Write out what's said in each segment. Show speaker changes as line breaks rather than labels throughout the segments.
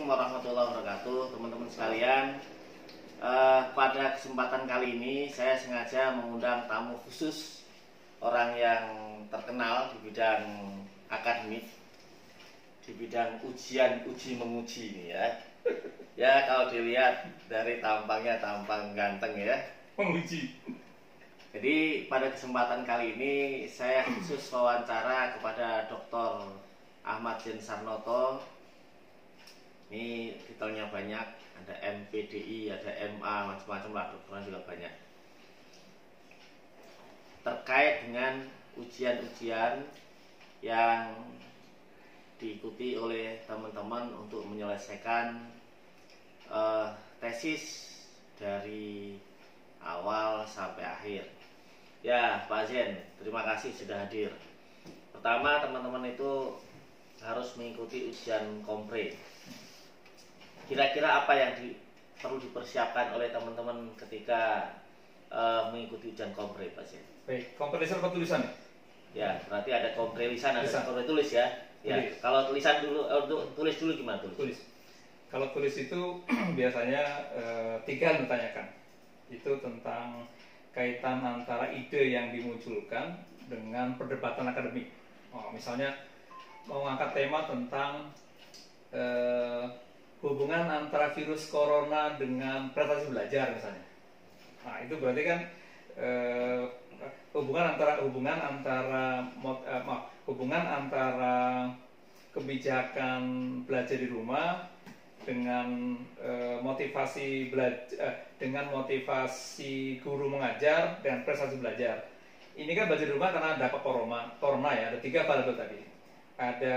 Assalamualaikum warahmatullahi wabarakatuh, teman-teman sekalian. Pada kesempatan kali ini saya sengaja mengundang tamu khusus, orang yang terkenal di bidang akademik, di bidang uji menguji ini ya. Ya kalau dilihat dari tampangnya, tampang ganteng ya,
menguji.
Jadi pada kesempatan kali ini saya khusus wawancara kepada Dr. Ahmad Jen Sarnoto. Ini titelnya banyak, ada MPDI, ada MA, macam-macam lah, dokteran juga banyak. Terkait dengan ujian-ujian yang diikuti oleh teman-teman untuk menyelesaikan tesis dari awal sampai akhir. Ya, Pak Zen, terima kasih sudah hadir. Pertama, teman-teman itu harus mengikuti ujian kompre. Kira-kira apa yang perlu dipersiapkan oleh teman-teman ketika mengikuti ujian kompre, Pak Zen?
Baik, kompre lisan atau tulisan?
Ya, berarti ada kompre lisan, ada
Lisan.
kompre tulis ya. Ya,
Tulis.
kalau tulisan dulu, tulis dulu gimana tulis?
Tulis. Kalau tulis itu biasanya 3 hal ditanyakan. Itu tentang kaitan antara ide yang dimunculkan dengan perdebatan akademik. Misalnya mau ngangkat tema tentang hubungan antara virus corona dengan prestasi belajar misalnya. Nah, itu berarti kan hubungan antara kebijakan belajar di rumah dengan motivasi belajar, dengan motivasi guru mengajar dan prestasi belajar. Ini kan belajar di rumah karena dapat corona ya. Ada 3 variabel tadi. Ada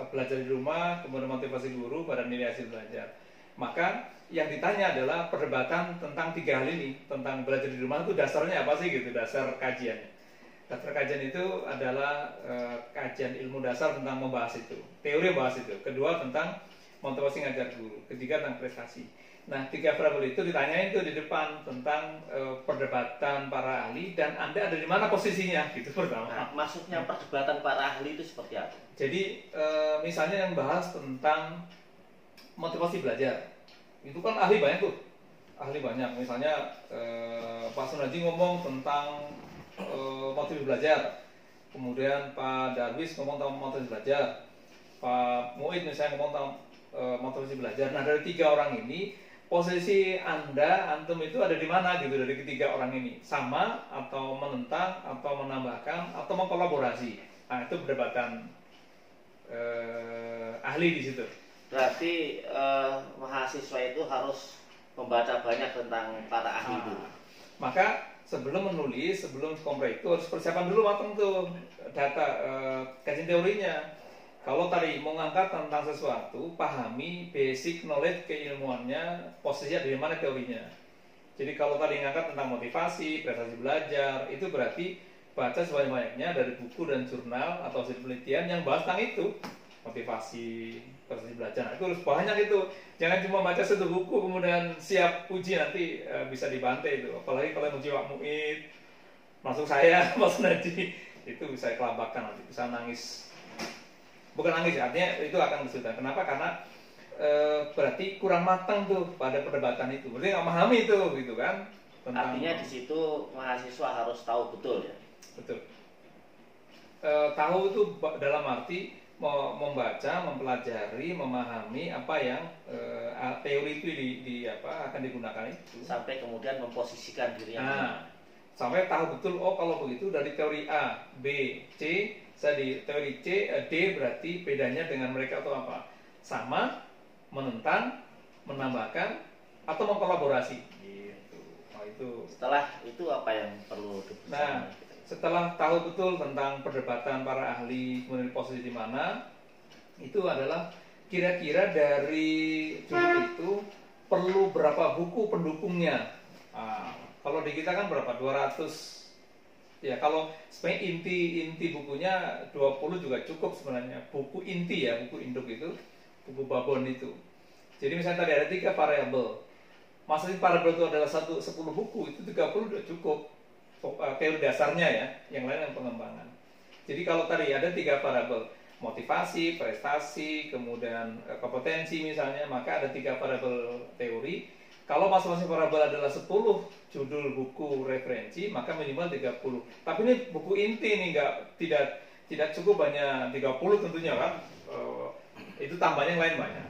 belajar di rumah, kemudian motivasi guru, pada nilai hasil belajar. Maka yang ditanya adalah perdebatan tentang 3 hal ini, tentang belajar di rumah itu dasarnya apa sih gitu, dasar kajiannya. Dasar kajian itu adalah kajian ilmu dasar tentang membahas itu, teori membahas itu. Kedua tentang motivasi ngajar guru, ketiga tentang prestasi. Nah, 3 variabel itu ditanyain tuh di depan tentang perdebatan para ahli dan Anda ada di mana posisinya gitu pertama.
Nah, maksudnya perdebatan para ahli itu seperti apa?
Jadi misalnya yang bahas tentang motivasi belajar, itu kan ahli banyak tuh, ahli banyak. Misalnya Pak Sunarji ngomong tentang motivasi belajar, kemudian Pak Darwis ngomong tentang motivasi belajar, Pak Muid misalnya ngomong tentang motivasi belajar. Nah, dari 3 orang ini posisi antum itu ada di mana gitu dari ketiga orang ini, sama atau menentang atau menambahkan atau mengkolaborasi. Nah, itu perdebatan ahli di situ.
Berarti mahasiswa itu harus membaca banyak tentang para ahli itu.
Maka sebelum menulis, sebelum kompre itu harus persiapan dulu matang tuh data kajian teorinya. Kalau tadi mau ngangkat tentang sesuatu, pahami basic knowledge keilmuannya, posisinya di mana teorinya. Jadi kalau tadi ngangkat tentang motivasi, prestasi belajar, itu berarti baca sebanyak-banyaknya dari buku dan jurnal atau hasil penelitian yang bahas tentang itu. Motivasi, prestasi belajar, nah, itu harus banyak itu. Jangan cuma baca 1 buku kemudian siap uji, nanti bisa dibantai itu. Apalagi kalau uji Pak Muid, masuk saya, Mas Nadi, itu bisa kelabakan nanti, bisa nangis. Bukan nangis, artinya itu akan kesulitan. Kenapa? Karena berarti kurang matang tuh pada perdebatan itu. Berarti nggak memahami itu, gitu kan?
Artinya di situ mahasiswa harus tahu betul ya.
Betul. Tahu itu dalam arti membaca, mempelajari, memahami apa yang teori itu akan digunakan itu.
Sampai kemudian memposisikan dirinya.
Nah, sampai tahu betul, oh kalau begitu dari teori A, B, C, saya di teori C, D berarti bedanya dengan mereka atau apa? Sama, menentang, menambahkan, atau mengkolaborasi. Gitu. Nah, itu.
Setelah itu apa yang perlu dipersiapkan?
Nah, setelah tahu betul tentang perdebatan para ahli, kemudian posisi di mana, itu adalah kira-kira dari judul itu perlu berapa buku pendukungnya. Kalau di kita kan berapa? 200. Ya, kalau sebenarnya inti bukunya 20 juga cukup sebenarnya. Buku inti ya, buku induk itu, buku babon itu. Jadi misalnya tadi ada 3 variabel. Maksudnya variabel itu adalah 10 buku, itu 30 udah cukup. Teori dasarnya ya, yang lain yang pengembangan. Jadi kalau tadi ada 3 variabel, motivasi, prestasi, kemudian kompetensi misalnya, maka ada 3 variabel teori. Kalau masing-masing variabel adalah 10 judul buku referensi, maka minimal 30. Tapi ini buku inti nih, tidak cukup hanya 30 tentunya kan. Itu tambahnya yang lain banyak.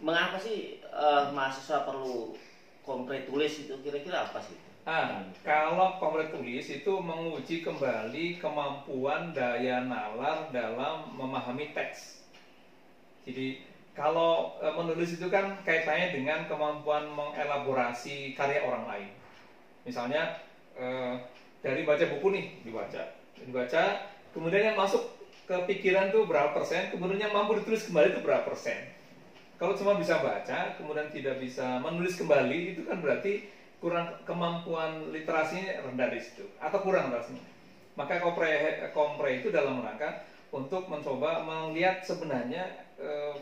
Mengapa sih mahasiswa perlu kompre tulis itu, kira-kira apa sih?
Kalau kompre tulis itu menguji kembali kemampuan daya nalar dalam memahami teks. Jadi kalau menulis itu kan kaitannya dengan kemampuan mengelaborasi karya orang lain. Misalnya dari baca buku nih, dibaca, kemudian yang masuk ke pikiran tuh berapa persen, kemudian yang mampu ditulis kembali itu berapa persen. Kalau cuma bisa baca, kemudian tidak bisa menulis kembali, itu kan berarti kurang, kemampuan literasinya rendah di situ, atau kurang rasanya. Maka kompre itu dalam rangka untuk mencoba melihat sebenarnya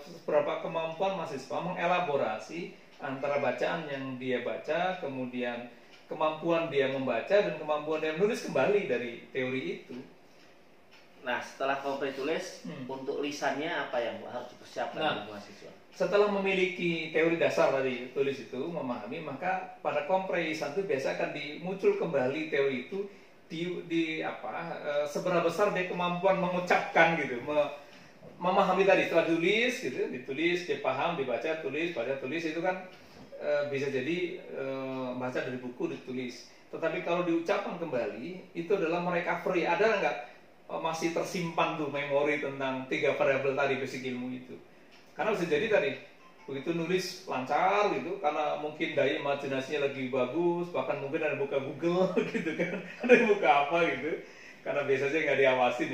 seberapa kemampuan mahasiswa mengelaborasi antara bacaan yang dia baca, kemudian kemampuan dia membaca dan kemampuan dia menulis kembali dari teori itu.
Nah, setelah kompre tulis, untuk lisannya apa yang harus dipersiapkan oleh mahasiswa? Setelah
memiliki teori dasar dari tulis itu, memahami, maka pada kompre lisan itu biasa akan muncul kembali teori itu seberapa besar dia kemampuan mengucapkan gitu, memahami tadi setelah ditulis, dia paham, dibaca, baca, tulis itu kan bisa jadi baca dari buku, ditulis. Tetapi kalau diucapkan kembali, itu adalah merecovery. Ada nggak masih tersimpan tuh memori tentang 3 variabel tadi basic ilmu itu? Karena bisa jadi tadi begitu nulis lancar gitu, karena mungkin daya imajinasinya lagi bagus, bahkan mungkin ada buka Google gitu kan, ada buka apa gitu, karena biasanya nggak diawasin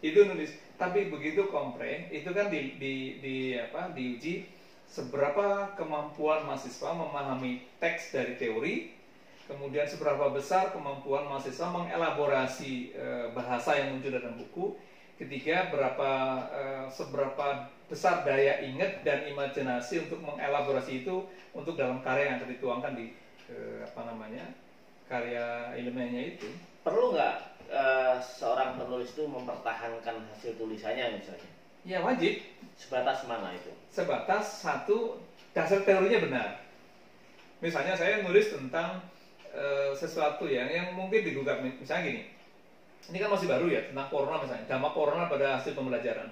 itu nulis. Tapi begitu kompre itu kan diuji seberapa kemampuan mahasiswa memahami teks dari teori, kemudian seberapa besar kemampuan mahasiswa mengelaborasi bahasa yang muncul dalam buku. Ketiga, seberapa besar daya ingat dan imajinasi untuk mengelaborasi itu untuk dalam karya yang akan dituangkan di karya ilmiahnya itu.
Perlu nggak seorang penulis itu mempertahankan hasil tulisannya misalnya?
Ya, wajib.
Sebatas mana itu?
Sebatas satu, dasar teorinya benar. Misalnya saya nulis tentang sesuatu yang mungkin digugat, misalnya gini. Ini kan masih baru ya, tentang corona misalnya, dampak corona pada hasil pembelajaran.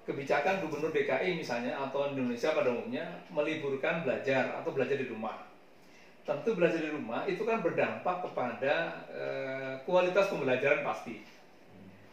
Kebijakan Gubernur DKI misalnya, atau Indonesia pada umumnya, meliburkan belajar atau belajar di rumah. Tentu belajar di rumah itu kan berdampak kepada kualitas pembelajaran pasti,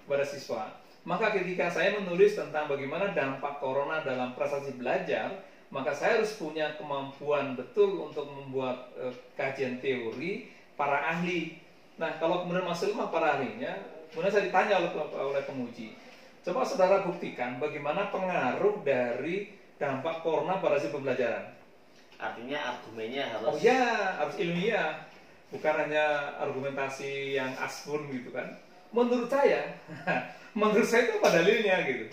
kepada siswa. Maka ketika saya menulis tentang bagaimana dampak corona dalam prestasi belajar, maka saya harus punya kemampuan betul untuk membuat kajian teori para ahli. Nah, kalau kemudian masuk rumah para ahlinya, kemudian saya ditanya oleh penguji, coba saudara buktikan bagaimana pengaruh dari dampak corona pada hasil pembelajaran.
Artinya argumennya harus...
Oh ya, harus ilmiah, bukan hanya argumentasi yang asbun gitu kan. Menurut saya itu apa dalilnya gitu.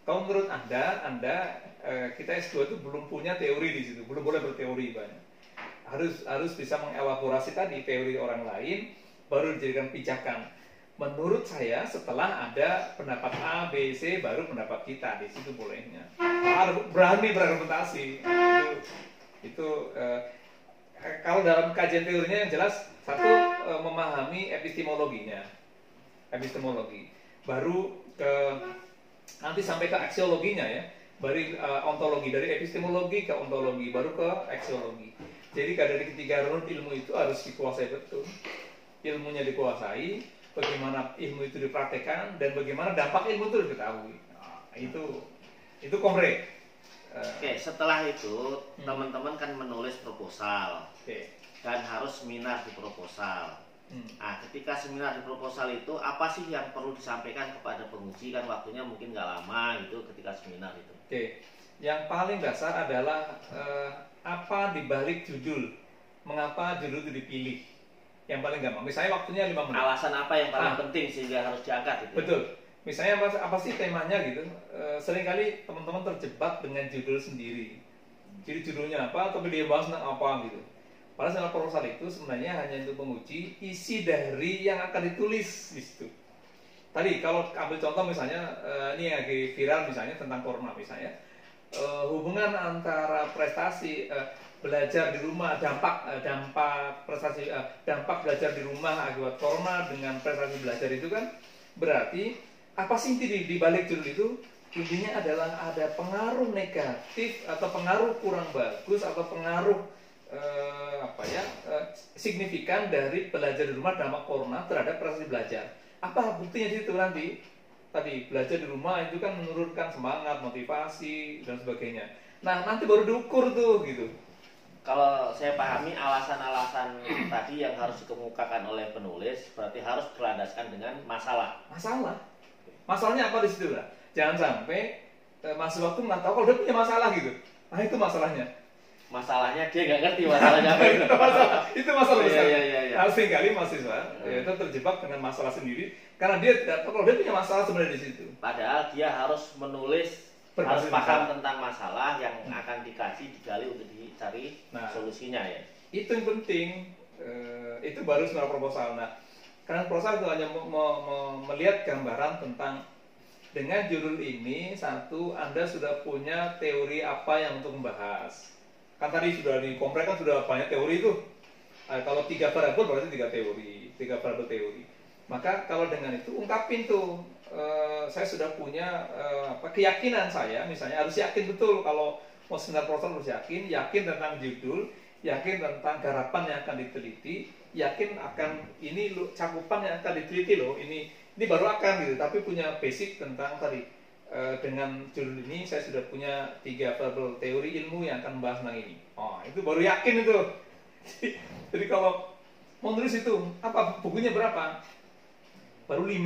Kalau menurut Anda kita S2 itu belum punya teori di situ, belum boleh berteori banyak. Harus bisa mengelaborasi tadi teori orang lain, baru dijadikan pijakan. Menurut saya setelah ada pendapat A, B, C, baru pendapat kita, di situ bolehnya. Berani berargumentasi. Itu kalau dalam kajian teorinya yang jelas satu, memahami epistemologinya, baru ke nanti sampai ke aksiologinya ya, dari ontologi, dari epistemologi ke ontologi, baru ke aksiologi. Jadi dari ketiga runut ilmu itu harus dikuasai betul. Ilmunya dikuasai, bagaimana ilmu itu dipraktekkan, dan bagaimana dampak ilmu itu diketahui. Nah, itu kompre.
Oke, setelah itu teman-teman kan menulis proposal. Dan harus seminar di proposal. Nah, ketika seminar di proposal itu apa sih yang perlu disampaikan kepada penguji? Kan waktunya mungkin nggak lama gitu ketika seminar itu.
Yang paling dasar adalah apa dibalik judul, mengapa judul itu dipilih. Yang paling gampang, misalnya waktunya 5 menit.
Alasan apa yang paling penting sehingga harus diangkat itu?
Betul. Misalnya apa sih temanya gitu. Seringkali teman-teman terjebak dengan judul sendiri. Jadi judulnya apa, tapi dia bahas tentang apa gitu. Padahal seminar proposal itu sebenarnya hanya untuk menguji isi dari yang akan ditulis di situ. tadi kalau ambil contoh misalnya ini yang lagi viral misalnya tentang corona misalnya, hubungan antara prestasi belajar di rumah, dampak prestasi dampak belajar di rumah akibat corona dengan prestasi belajar itu kan berarti apa sih inti di balik judul itu? Intinya adalah ada pengaruh negatif atau pengaruh kurang bagus atau pengaruh signifikan dari belajar di rumah dampak corona terhadap prestasi belajar. Apa buktinya di situ nanti? Tadi belajar di rumah itu kan menurunkan semangat, motivasi dan sebagainya. Nah nanti baru diukur tuh gitu.
Kalau saya pahami alasan-alasan tadi yang harus dikemukakan oleh penulis berarti harus berlandaskan dengan masalah.
Masalahnya apa di situ lah? Jangan sampai mahasiswa itu nggak tahu kalau dia punya masalah gitu. Nah itu masalahnya.
Masalahnya dia nggak ngerti masalahnya apa itu.
Itu masalah besar.
Iya.
Nah, seringkali mahasiswa itu terjebak dengan masalah sendiri karena dia tidak tahu kalau dia punya masalah sebenarnya di situ.
Padahal dia harus menulis, harus paham tentang masalah yang akan dikaji, digali untuk dicari solusinya ya.
Itu yang penting. Itu baru sebenarnya proposal. Nah, karena proposal itu hanya melihat gambaran tentang dengan judul ini, satu, Anda sudah punya teori apa yang untuk membahas. Kan tadi sudah di komprek kan sudah banyak teori itu. Kalau 3 variabel berarti 3 variabel teori. Maka kalau dengan itu ungkapin tuh, saya sudah punya keyakinan saya, misalnya harus yakin betul kalau mau seminar proposal harus yakin tentang judul, yakin tentang garapan yang akan diteliti, yakin akan ini cakupan yang akan diteliti loh, ini baru akan gitu, tapi punya basic tentang tadi dengan judul ini saya sudah punya 3 variabel teori ilmu yang akan membahas tentang ini. Oh itu baru yakin itu. Jadi kalau mau nulis itu apa bukunya berapa? Baru 5.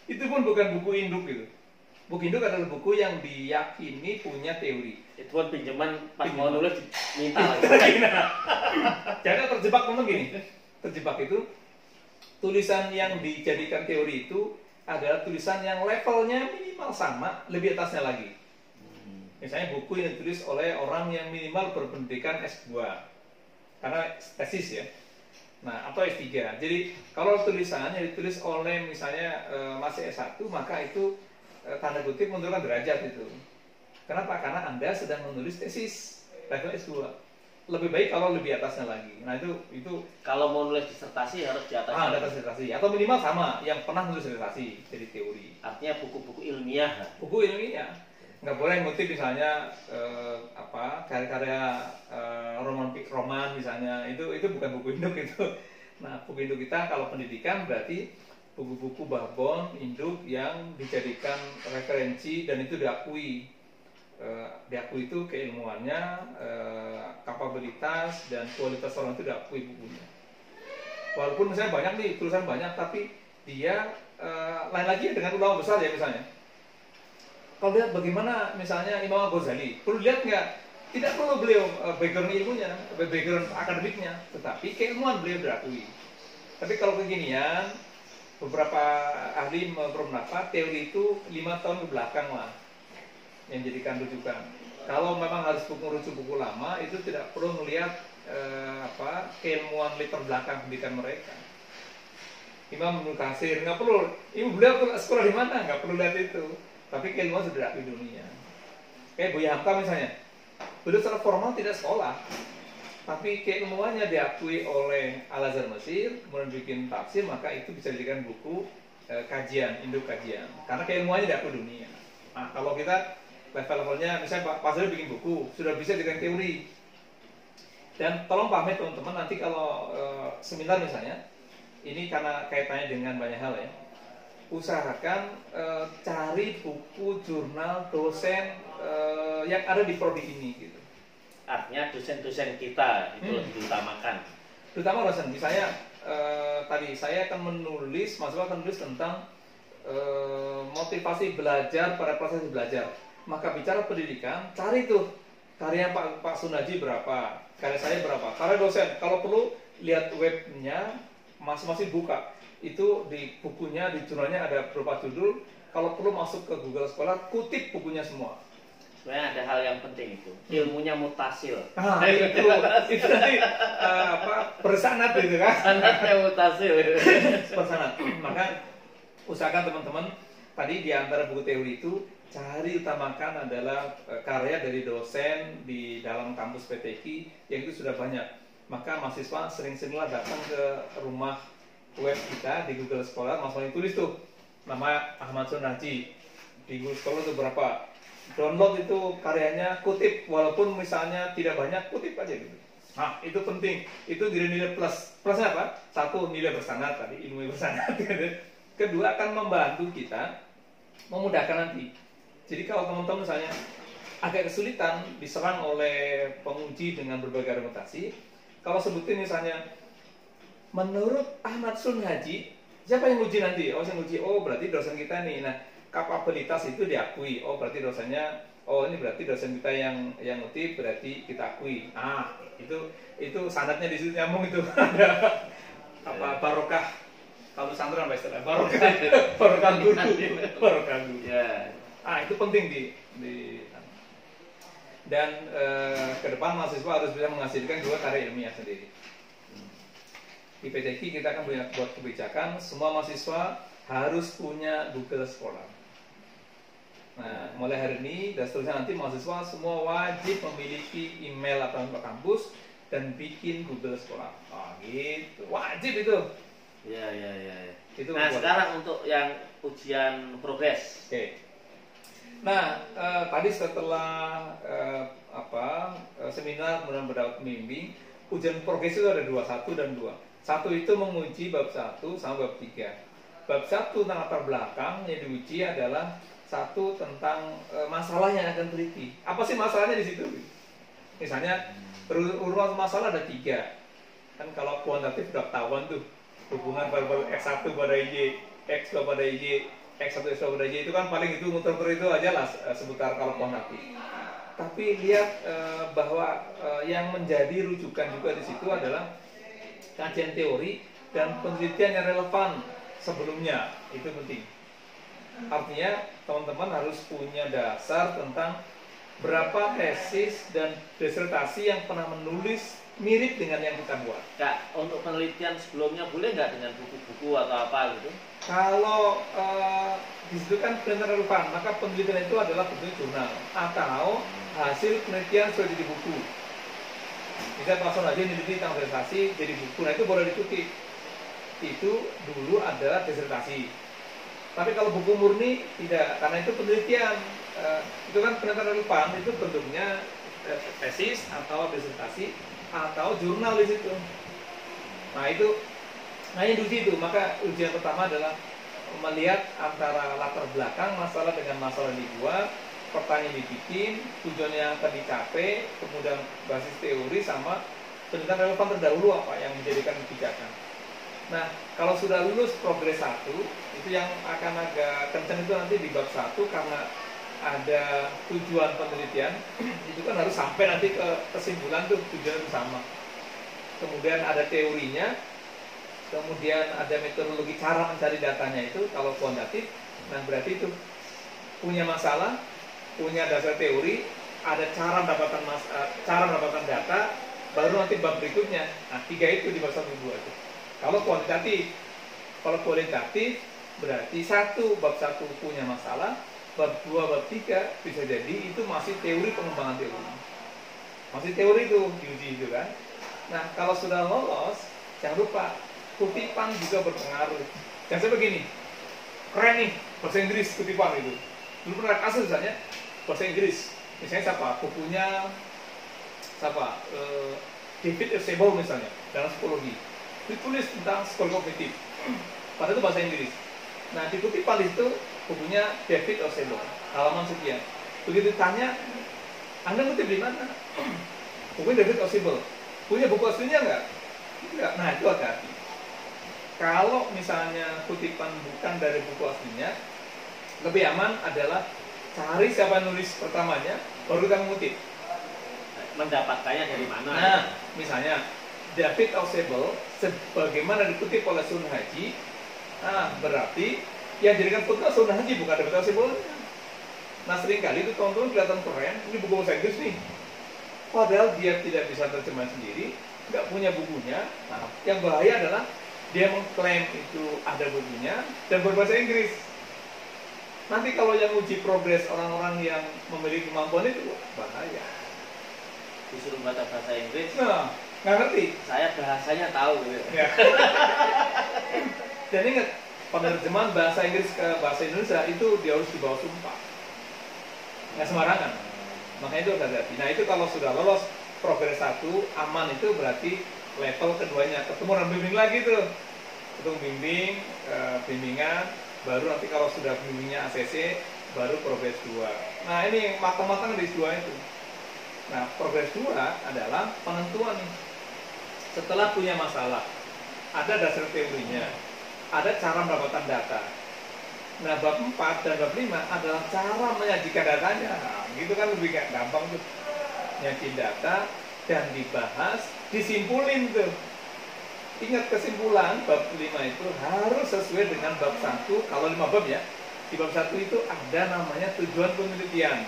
Itu pun bukan buku induk gitu. Buku induk adalah buku yang diyakini punya teori.
Itu pun pinjaman pas mau nulis minta lagi.
Jadi terjebak teman gini. Terjebak itu tulisan yang dijadikan teori itu adalah tulisan yang levelnya minimal sama, lebih atasnya lagi. Misalnya buku yang ditulis oleh orang yang minimal berpendidikan S2, karena tesis ya. Nah, atau S3. Jadi kalau tulisannya ditulis oleh misalnya masih S1, maka itu tanda kutip menurunkan derajat itu. Kenapa? Karena Anda sedang menulis tesis level S2. Lebih baik kalau lebih atasnya lagi. Nah itu
kalau mau nulis disertasi harus di atasnya.
Di atas disertasi atau minimal sama yang pernah nulis disertasi jadi teori.
Artinya buku-buku ilmiah.
Buku ilmiah. Nggak boleh ngutip misalnya karya-karya roman misalnya. Itu bukan buku induk itu. Nah, buku induk kita kalau pendidikan berarti buku-buku babon induk yang dijadikan referensi dan itu diakui. Diakui itu keilmuannya, kapabilitas dan kualitas orang itu diakui bukunya. Walaupun misalnya banyak nih tulisan banyak, tapi dia lain lagi dengan ulama besar ya misalnya. Kalau lihat bagaimana misalnya Imam Ghazali, perlu lihat nggak? Tidak perlu beliau background ilmunya, background akademiknya, tetapi keilmuan beliau diakui. Tapi kalau kekinian, beberapa ahli berpendapat teori itu 5 tahun ke belakang lah yang jadikan rujukan. Kalau memang harus rujuk buku lama, itu tidak perlu melihat keilmuan latar belakang pendidikan mereka. Imam Ibnu Katsir nggak perlu. Ibu beliau sekolah di mana? Nggak perlu lihat itu. Tapi keilmuan sudah diakui dunia. Kayak Buya Hamka misalnya, beliau secara formal tidak sekolah, tapi keilmuannya diakui oleh Al Azhar Mesir, kemudian bikin tafsir, maka itu bisa dijadikan buku kajian, induk kajian. Karena keilmuannya diakui dunia. Nah, kalau kita level-levelnya, misalnya Pak Zul bikin buku, sudah bisa dengan teori. Dan tolong pahami teman-teman, nanti kalau seminar misalnya, ini karena kaitannya dengan banyak hal ya, usahakan cari buku, jurnal, dosen yang ada di prodi ini gitu.
Artinya dosen-dosen kita itu lebih diutamakan.
Terutama dosen, misalnya tadi saya akan menulis, mahasiswa akan menulis tentang motivasi belajar pada proses belajar. Maka bicara pendidikan, cari tuh karya Pak Sunaji berapa, karya saya berapa, karya dosen. Kalau perlu lihat webnya, masing-masing buka. Itu di bukunya, di jurnalnya ada beberapa judul. Kalau perlu masuk ke Google Scholar, kutip bukunya semua.
Sebenarnya ada hal yang penting itu, ilmunya mutasil.
Itu nanti bersanad gitu kan?
Sanadnya mutasil.
Bersanad. Maka usahakan teman-teman tadi di antara buku teori itu cari utamakan adalah karya dari dosen di dalam kampus PTQ yang itu sudah banyak. Maka mahasiswa sering-seringlah datang ke rumah web kita di Google Scholar, mahasiswa tulis tuh nama Ahmad Sunarji di Google Scholar itu berapa, download itu karyanya, kutip walaupun misalnya tidak banyak, kutip aja gitu. Nah itu penting, itu nilai plusnya apa? Satu, nilai bersanad tadi, ilmu bersanad. Kedua, akan membantu kita memudahkan nanti. Jadi kalau teman-teman misalnya agak kesulitan diserang oleh penguji dengan berbagai argumentasi, kalau sebutin misalnya menurut Ahmad Sunhaji, siapa yang uji nanti? Oh, yang uji, oh berarti dosen kita nih. Nah, kapabilitas itu diakui. Oh, berarti dosennya, oh ini berarti dosen kita yang ngutip, berarti kita akui. Ah, itu sanadnya di situ nyambung itu. Ada apa barokah? Kalau santri apa istilah? Barokah guru. Barokah guru. Ya. Ah, itu penting dan ke depan mahasiswa harus bisa menghasilkan juga karya ilmiah sendiri. Di PTQ kita akan buat kebijakan semua mahasiswa harus punya Google Scholar. Nah, mulai hari ini dan seterusnya nanti mahasiswa semua wajib memiliki email atau kampus dan bikin Google Scholar. Oh, gitu. Wajib itu.
Ya.
Itu
nah, sekarang untuk yang ujian progres.
Oke. Nah, tadi setelah seminar kemudian berdapat pembimbing, ujian progres itu ada dua, 1 dan 2. 1 itu menguji bab 1 sama bab 3. Bab 1 tentang latar belakang yang diuji adalah 1 tentang masalah yang akan teliti. Apa sih masalahnya di situ? Misalnya urutan masalah ada 3. Kan kalau kuantitatif sudah ketahuan tuh hubungan variabel X1 pada Y, X2 pada Y, X1 X2 pada Y itu kan paling itu muter-muter itu aja lah seputar kalau kuantitatif. Tapi lihat bahwa yang menjadi rujukan juga di situ adalah kajian teori dan penelitian yang relevan sebelumnya. Itu penting. Artinya teman-teman harus punya dasar tentang berapa tesis dan disertasi yang pernah menulis mirip dengan yang kita buat.
Kak, untuk penelitian sebelumnya boleh nggak dengan buku-buku atau apa gitu?
Kalau di situ kan penelitian relevan, maka penelitian itu adalah bentuk jurnal atau hasil penelitian sudah jadi buku. Bisa langsung aja meneliti tentang disertasi jadi buku, nah itu boleh dikutip. Itu dulu adalah disertasi. Tapi kalau buku murni tidak, karena itu penelitian. Itu kan penelitian relevan, itu bentuknya tesis atau disertasi atau jurnal di situ. Nah itu, yang diuji itu. Maka ujian pertama adalah melihat antara latar belakang masalah dengan masalah yang dibuat, pertanyaan dibikin, tujuannya yang akan dicapai, kemudian basis teori sama penelitian relevan terdahulu apa yang menjadikan kebijakan. Nah, kalau sudah lulus progres 1, itu yang akan agak kencang itu nanti di bab 1 karena ada tujuan penelitian, itu kan harus sampai nanti ke kesimpulan tuh tujuan itu sama. Kemudian ada teorinya, kemudian ada metodologi cara mencari datanya itu kalau kuantitatif. Nah, berarti itu punya masalah, punya dasar teori, ada cara mendapatkan data, baru nanti bab berikutnya. Nah, 3 itu di bab 1 2 itu. Kalau kualitatif berarti 1 bab 1 punya masalah, bab 2 bab 3 bisa jadi itu masih teori, pengembangan teori. Masih teori itu diuji itu kan. Nah, kalau sudah lolos, jangan lupa kutipan juga berpengaruh. Jangan sampai begini. Keren nih bahasa Inggris kutipan itu. Dulu pernah kasus misalnya bahasa Inggris. Misalnya siapa? Bukunya siapa? David Eusebio misalnya dalam psikologi. Ditulis tentang psikologi kognitif. Padahal itu bahasa Inggris. Nah, di kutipan itu bukunya David Eusebio, halaman sekian. Begitu ditanya, Anda kutip di mana? Bukunya David Eusebio. Punya buku aslinya enggak? Enggak. Nah, itu hati-hati. Kalau misalnya kutipan bukan dari buku aslinya, lebih aman adalah cari siapa yang nulis pertamanya, baru kita mengutip.
Mendapatkannya dari mana?
Nah, misalnya David Eusebio sebagaimana dikutip oleh Sunhaji, nah berarti yang jadikan putra Sunhaji bukan David Eusebio. Nah, seringkali itu teman-teman kelihatan keren, ini buku bahasa Inggris nih. Padahal dia tidak bisa terjemah sendiri, nggak punya bukunya. Nah, yang bahaya adalah dia mengklaim itu ada bukunya dan berbahasa Inggris. Nanti kalau yang uji progres orang-orang yang memiliki kemampuan itu bahaya.
Disuruh baca bahasa Inggris.
Nah, nggak ngerti.
Saya bahasanya tahu gitu.
Ya. Dan ingat, penerjemahan bahasa Inggris ke bahasa Indonesia itu dia harus di bawah sumpah. Nggak sembarangan. Makanya itu harus hati. Nah itu kalau sudah lolos progres 1, aman, itu berarti level keduanya. Ketemu orang bimbing lagi tuh. Ketemu bimbing, bimbingan, baru nanti kalau sudah bimbingnya ACC, baru progres 2. Nah ini matang-matang di 2 itu. Nah progres 2 adalah penentuan nih. Setelah punya masalah, ada dasar teorinya, ada cara mendapatkan data. Nah bab 4 dan bab 5 adalah cara menyajikan datanya. Nah, gitu kan lebih gampang tuh. Nyajiin data dan dibahas, disimpulin tuh. Ingat kesimpulan bab 5 itu harus sesuai dengan bab 1. Kalau 5 bab ya, di bab 1 itu ada namanya tujuan penelitian.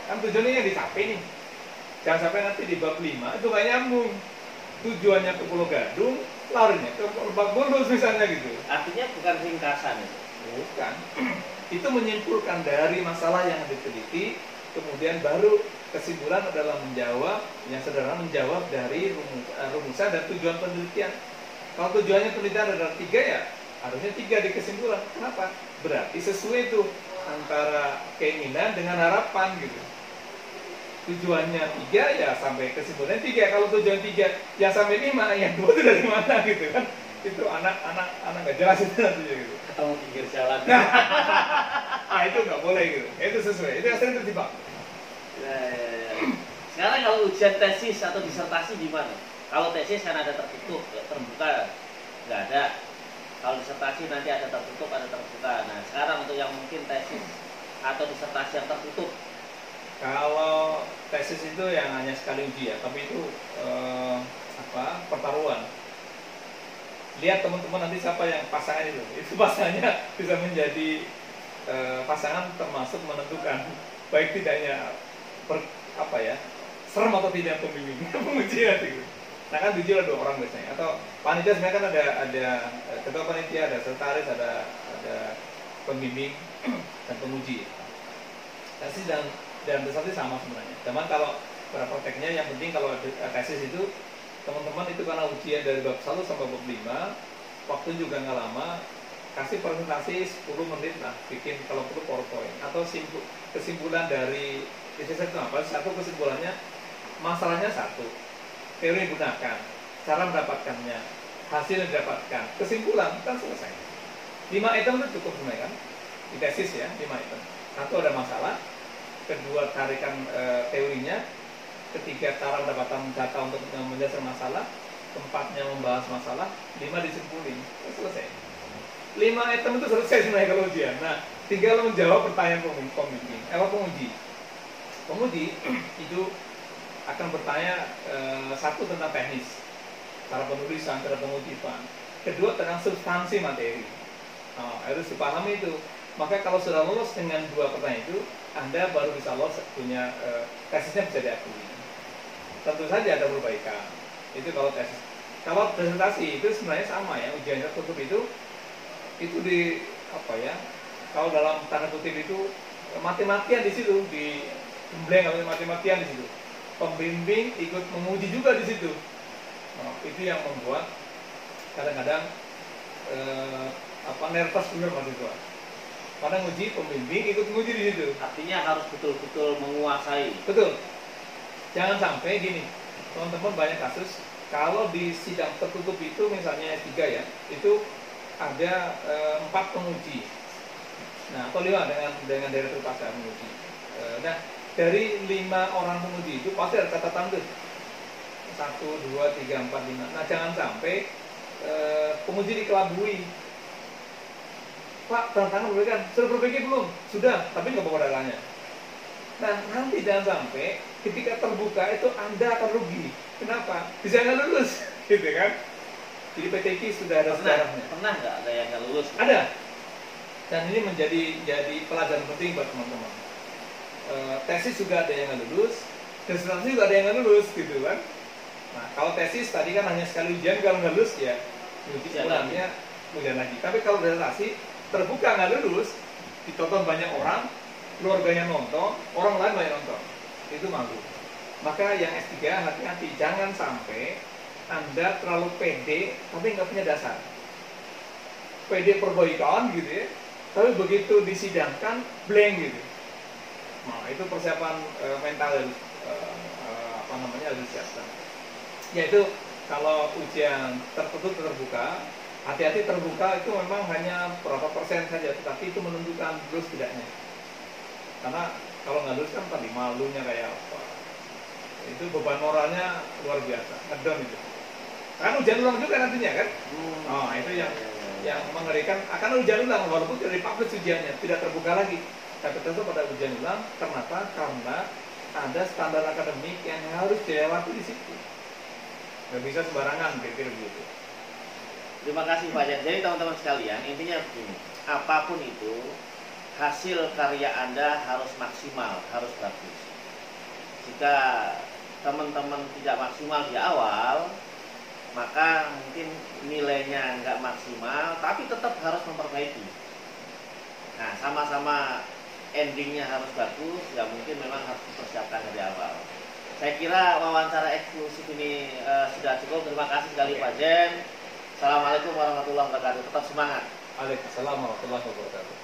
Kan tujuannya yang dicapai nih. Jangan sampai nanti di bab 5 itu gak nyambung. Tujuannya ke Pulau Gadung, larinya ke Lebak Bulus misalnya gitu.
Artinya bukan ringkasan itu.
Bukan. Itu menyimpulkan dari masalah yang diteliti, kemudian baru kesimpulan adalah menjawab, yang sederhana menjawab dari rumusan dan tujuan penelitian. Kalau tujuannya penelitian adalah 3 ya, harusnya 3 di kesimpulan. Kenapa? Berarti sesuai tuh antara keinginan dengan harapan gitu. Tujuannya 3 ya sampai kesimpulannya 3. Kalau tujuan 3 yang sampai 5, yang 2 itu dari mana gitu kan? Itu anak nggak jelas itu nantinya gitu.
Ketemu pinggir jalan.
Nah itu nggak boleh gitu. Itu sesuai. Itu yang sering terjebak.
Ya. Sekarang kalau ujian tesis atau disertasi gimana? Kalau tesis kan ada tertutup, terbuka nggak ada. Kalau disertasi nanti ada tertutup, ada terbuka. Nah sekarang untuk yang mungkin tesis atau disertasi yang tertutup.
Kalau tesis itu yang hanya sekali uji ya, tapi itu pertaruhan. Lihat teman-teman nanti siapa yang pasangan itu pasangannya bisa menjadi pasangan termasuk menentukan baik tidaknya serem atau tidak pembimbing pengujian itu. Nah kan diuji ada 2 orang biasanya, atau panitia sebenarnya kan ada ketua panitia, ada sekretaris, ada pembimbing dan penguji. Tesis dan disertasi sama sebenarnya. Cuman kalau prakteknya yang penting kalau tesis itu teman-teman itu karena ujian dari bab 1 sampai bab 5, waktu juga nggak lama, kasih presentasi 10 menit lah, bikin kalau perlu PowerPoint atau kesimpulan dari tesis itu apa? Satu kesimpulannya, masalahnya 1, teori yang digunakan, cara mendapatkannya, hasil yang didapatkan, kesimpulan kan selesai. 5 item itu cukup sebenarnya kan di tesis ya, 5 item. 1 ada masalah, kedua tarikan teorinya, ketiga cara mendapatkan data untuk menyelesaikan masalah, keempatnya membahas masalah, 5 disimpulin, selesai. 5 item itu selesai sebenarnya kalau ujian. Nah, tinggal menjawab pertanyaan penguji. Penguji itu akan bertanya 1 tentang teknis, cara penulisan, cara pengutipan. Kedua tentang substansi materi. Harus dipahami itu. Maka kalau sudah lolos dengan 2 pertanyaan itu, Anda baru bisa lolos punya tesisnya bisa diakui. Tentu saja ada perbaikan. Itu kalau tesis. Kalau presentasi itu sebenarnya sama ya, ujian tertutup itu di kalau dalam tanda kutip itu mati-matian di situ, di blank atau mati-matian di situ. Pembimbing ikut menguji juga di situ. Itu yang membuat kadang-kadang nervous benar mahasiswa. Karena nguji pembimbing ikut menguji di situ.
Artinya harus betul-betul menguasai.
Betul. Jangan sampai gini, teman-teman banyak kasus kalau di sidang tertutup itu misalnya S3 ya, itu ada 4 penguji. Nah, atau 5 dengan direktur pasar penguji. Nah, dari 5 orang penguji itu pasti ada catatan tuh. 1, 2, 3, 4, 5. Nah, jangan sampai penguji dikelabui. Pak, tanda tangan berbaikan, sudah perbaiki belum? Sudah, tapi nggak bawa datanya. Nah, nanti jangan sampai ketika terbuka itu Anda akan rugi. Kenapa? Bisa nggak lulus, gitu kan? Jadi PTQ sudah ada sejarahnya.
Pernah nggak ada yang nggak lulus?
Ada. Dan ini menjadi pelajaran penting buat teman-teman. Tesis juga ada yang nggak lulus, disertasi juga ada yang nggak lulus, gitu kan? Nah, kalau tesis tadi kan hanya sekali ujian, kalau nggak lulus ya pulangnya ujian lagi. Tapi kalau presentasi terbuka nggak lulus, ditonton banyak orang, keluarganya nonton, orang lain banyak nonton, itu malu. Maka yang S3 hati-hati, jangan sampai Anda terlalu pede tapi nggak punya dasar. Pede perbaikan gitu ya, tapi begitu disidangkan blank gitu. Nah itu persiapan mental harus disiapkan. Yaitu kalau ujian tertutup terbuka, hati-hati terbuka itu memang hanya berapa persen saja, tetapi itu menentukan lulus tidaknya. Karena kalau nggak lulus kan tadi malunya kayak apa, itu beban moralnya luar biasa, ngedon itu. Kan ujian ulang juga nantinya kan? Oh itu yang mengerikan, akan ujian ulang walaupun dari publish ujiannya tidak terbuka lagi, tapi tetap pada ujian ulang. Kenapa? Karena ada standar akademik yang harus dilewati di situ. Nggak bisa sembarangan, kira-kira begitu.
Terima kasih Pak Jan. Jadi teman-teman sekalian, intinya begini, apapun itu, hasil karya Anda harus maksimal, harus bagus. Jika teman-teman tidak maksimal di awal, maka mungkin nilainya nggak maksimal, tapi tetap harus memperbaiki. Nah, sama-sama endingnya harus bagus, ya mungkin memang harus dipersiapkan dari awal. Saya kira wawancara eksklusif ini sudah cukup. Terima kasih sekali Pak Jen. Assalamualaikum warahmatullahi wabarakatuh. Tetap semangat.
Waalaikumsalam warahmatullahi wabarakatuh.